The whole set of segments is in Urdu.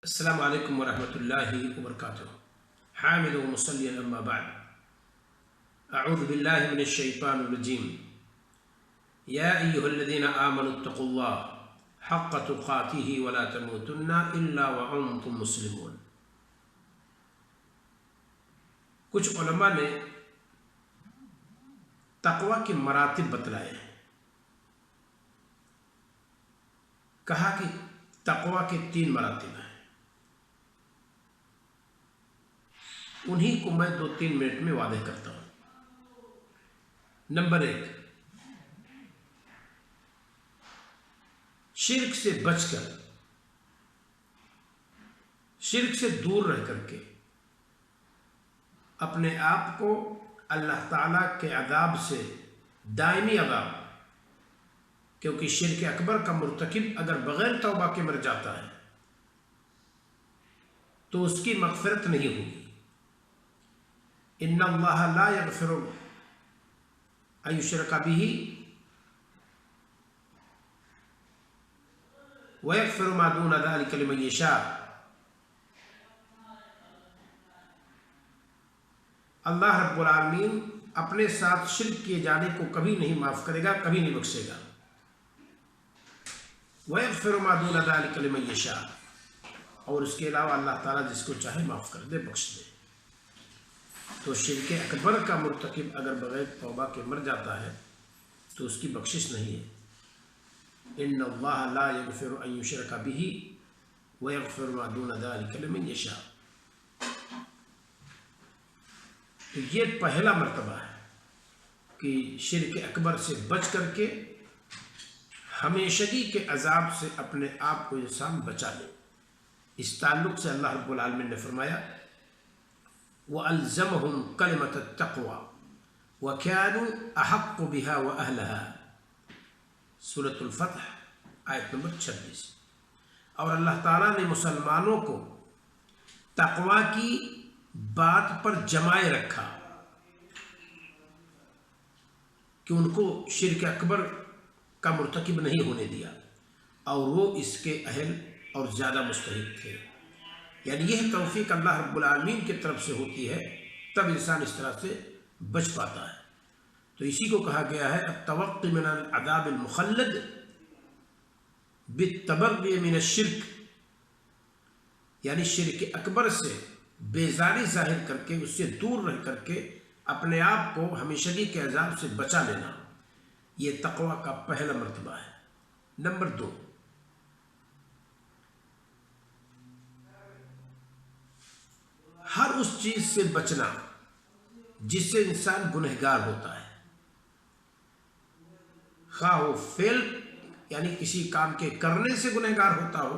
السلام علیکم ورحمۃ اللہ وبرکاتہ۔ حامد و مصلی اما بعد، اعوذ باللہ من الشیطان الرجیم۔ یا ایہا الذین آمنوا اتقوا اللہ حق تقاتہ ولا تموتن الا وانتم مسلمون۔ کچھ علماء نے تقوی کے مراتب بتلائے ہیں۔ کہا کہ تقوی کے 3 مراتب ہیں، انہی کو میں 2-3 منٹ میں واضح کرتا ہوں۔ نمبر 1، شرک سے بچ کر، شرک سے دور رہ کر کے اپنے آپ کو اللہ تعالیٰ کے عذاب سے، دائمی عذاب، کیونکہ شرک اکبر کا مرتکب اگر بغیر توبہ کے مر جاتا ہے تو اس کی مغفرت نہیں ہوگی۔ ان اللہ لا یغفر ان یشرک بہ ویغفر ما دون ذلک لمن یشاء۔ اللہ رب العالمین اپنے ساتھ شرک کیے جانے کو کبھی نہیں معاف کرے گا، کبھی نہیں بخشے گا۔ ویغفر ما دون ذلک لمن یشاء، اور اس کے علاوہ اللہ تعالیٰ جس کو چاہے معاف کر دے، بخش دے۔ تو شرک اکبر کا مرتکب اگر بغیر توبہ کے مر جاتا ہے تو اس کی بخشش نہیں ہے۔ ان اللہ لا یغفر ان یشرک بہ ویغفر ما دون ذلک لمن یشاء۔ تو یہ پہلا مرتبہ ہے کہ شرک اکبر سے بچ کر کے ہمیشگی کے عذاب سے اپنے آپ کو انسان بچا لے۔ اس تعلق سے اللہ رب العالمین نے فرمایا وَأَلْزَمَهُمْ كَلِمَةَ التَّقْوَى وَكَانُوا أَحَقُّ بِهَا وَأَهْلَهَا، سورۃ الفتح آیت نمبر 26۔ اور اللہ تعالیٰ نے مسلمانوں کو تقوی کی بات پر جمائے رکھا کہ ان کو شرک اکبر کا مرتکب نہیں ہونے دیا، اور وہ اس کے اہل اور زیادہ مستحق تھے۔ یعنی یہ توفیق اللہ رب العالمین کی طرف سے ہوتی ہے، تب انسان اس طرح سے بچ پاتا ہے۔ تو اسی کو کہا گیا ہے التوقی من العذاب المخلد بالتبری من الشرک، یعنی شرک اکبر سے بیزاری ظاہر کر کے، اس سے دور رہ کر کے اپنے آپ کو ہمیشگی کے عذاب سے بچا لینا، یہ تقوی کا پہلا مرتبہ ہے۔ نمبر 2، ہر اس چیز سے بچنا جس سے انسان گنہگار ہوتا ہے، خواہ وہ فعل یعنی کسی کام کے کرنے سے گنہگار ہوتا ہو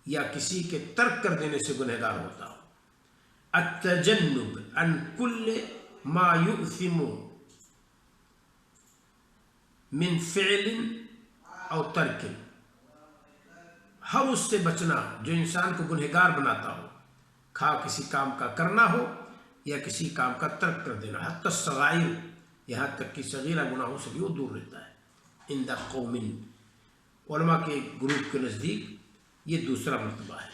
یا کسی کے ترک کر دینے سے گنہگار ہوتا ہو۔ التجنب عن کل ما یؤثم من فعل او ترک، ہر اس سے بچنا جو انسان کو گنہگار بناتا ہو، خواہ کسی کام کا کرنا ہو یا کسی کام کا ترک کر دینا، حتی الصغائر، یہاں تک کہ صغیرہ گناہوں سے بھی وہ دور رہتا ہے۔ عند قوم، علماء کے گروپ کے نزدیک یہ دوسرا مرتبہ ہے،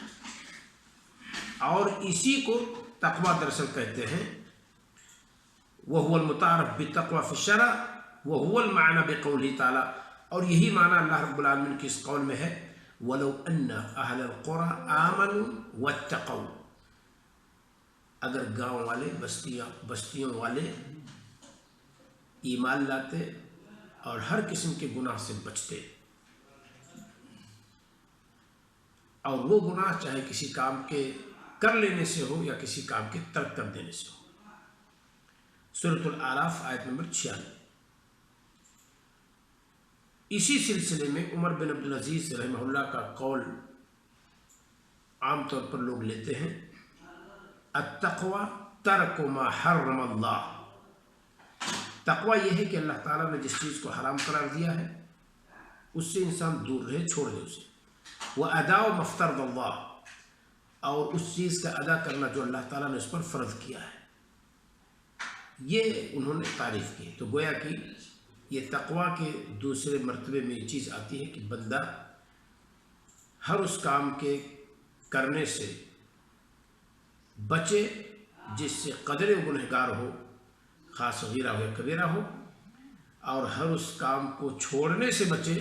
اور اسی کو تقوی دراصل کہتے ہیں۔ وَهُوَ الْمُتَعَرَفُ بِالتَّقْوَى فِي الشَّرْعِ وَهُوَ الْمَعْنَى بِقَوْلِهِ تعالیٰ، اور یہی معنی اللہ رب العالمین کی اس قول میں ہے وَلَوْ أَنَّ أَهْلَ الْقُرَىٰ آمَنُوا وَاتَّقَوْا، اگر گاؤں والے، بستیوں والے ایمان لاتے اور ہر قسم کے گناہ سے بچتے، اور وہ گناہ چاہے کسی کام کے کر لینے سے ہو یا کسی کام کے ترک کر دینے سے ہو۔ سورۃ الاعراف آیت نمبر 96۔ اسی سلسلے میں عمر بن عبدالعزیز رحمہ اللہ کا قول عام طور پر لوگ لیتے ہیں التقوی ترک ما حرم اللہ، تقوی یہ ہے کہ اللہ تعالیٰ نے جس چیز کو حرام قرار دیا ہے اس سے انسان دور رہے، چھوڑ دے اسے۔ وَأَدَاءُ مَا افْتَرَضَ اللَّهُ، اور اس چیز کا ادا کرنا جو اللہ تعالیٰ نے اس پر فرض کیا ہے، یہ انہوں نے تعریف کی۔ تو گویا کہ یہ تقوی کے دوسرے مرتبے میں یہ چیز آتی ہے کہ بندہ ہر اس کام کے کرنے سے بچے جس سے قدر گنہگار ہو، خاص صغیرہ ہو یا کبیرہ ہو، اور ہر اس کام کو چھوڑنے سے بچے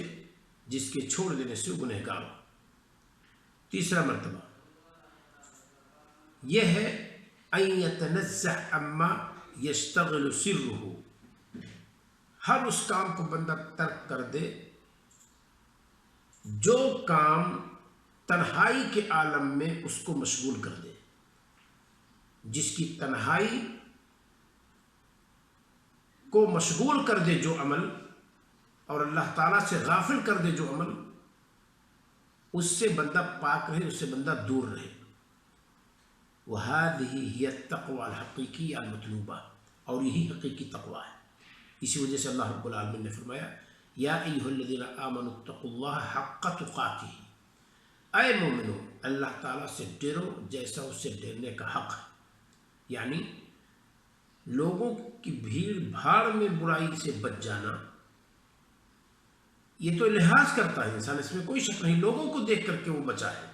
جس کے چھوڑ دینے سے گنہگار ہو۔ تیسرا مرتبہ یہ ہے ان یتنزہ عما یشتغل سرہ، ہر اس کام کو بندہ ترک کر دے جو کام تنہائی کے عالم میں اس کو مشغول کر دے، جس کی تنہائی کو مشغول کر دے جو عمل، اور اللہ تعالیٰ سے غافل کر دے جو عمل، اس سے بندہ پاک رہے، اس سے بندہ دور رہے۔ وَهَذِهِ هِيَ التَّقْوَى الْحَقِيقِيَّةُ الْمَطْلُوبَةُ، اور یہی حقیقی تقوی ہے۔ اسی وجہ سے اللہ رب العالمین نے فرمایا یا ایھا الذین آمنوا اتقوا اللہ حق تقاتہ، اے مومنو اللہ تعالیٰ سے ڈرو جیسا اس سے ڈرنے کا حق ہے۔ یعنی لوگوں کی بھیڑ بھاڑ میں برائی سے بچ جانا، یہ تو لحاظ کرتا ہے انسان، اس میں کوئی شک نہیں، لوگوں کو دیکھ کر کے وہ بچا ہے،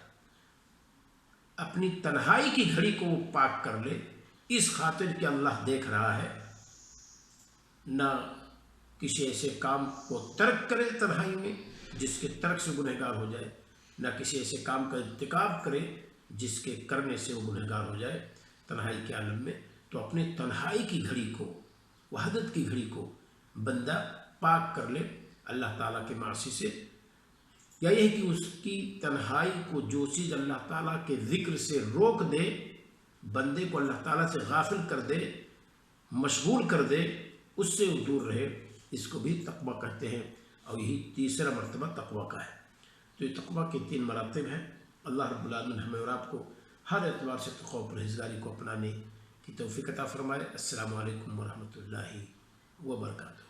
اپنی تنہائی کی گھڑی کو وہ پاک کر لے اس خاطر کہ اللہ دیکھ رہا ہے، نہ کسی ایسے کام کو ترک کرے تنہائی میں جس کے ترک سے گنہگار ہو جائے، نہ کسی ایسے کام کا ارتکاب کرے جس کے کرنے سے وہ گنہگار ہو جائے تنہائی کے عالم میں۔ تو اپنے تنہائی کی گھڑی کو، وحدت کی گھڑی کو بندہ پاک کر لے اللہ تعالیٰ کے معاصی سے، یا یہ کہ اس کی تنہائی کو جو چیز اللہ تعالیٰ کے ذکر سے روک دے، بندے کو اللہ تعالیٰ سے غافل کر دے، مشغول کر دے، اس سے وہ دور رہے، اس کو بھی تقویٰ کہتے ہیں، اور یہی تیسرا مرتبہ تقویٰ کا ہے۔ تو یہ تقویٰ کے 3 مراتب ہیں۔ اللہ رب العالمین ہمیں اور آپ کو ہر اعتبار سے تقویٰ و پرہیزگاری کو اپنانے کی توفیق عطا فرمائے۔ السلام علیکم ورحمۃ اللہ وبرکاتہ۔